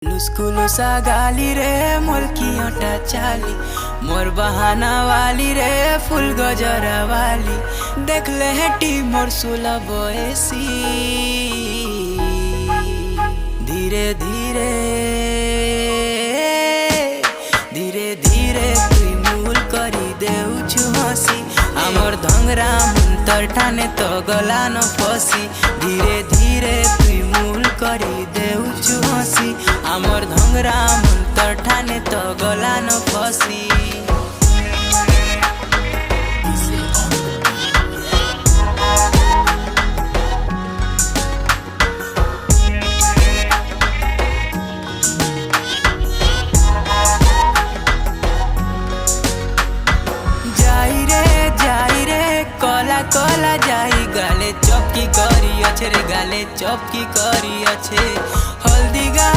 लुस्कुलुसा गाली रे मोर की ओटा चाली मोर बहाना वाली रे फुल गजरा वाली देख ले हेटी मोर सुला बयसी धीरे धीरे धीरे धीरे तुई मूल करी देउछु हसी आमर धंगरा मुंतर ठाने तो गला न फसी धीरे धीरे तुई मूल करी देउछु हसी आमर धंगरा मुंतर ठाने तो गला न फसी। कला जाई गाले चौकी करी अच्छे रे गाले चौकी करी अच्छे हल्दी गा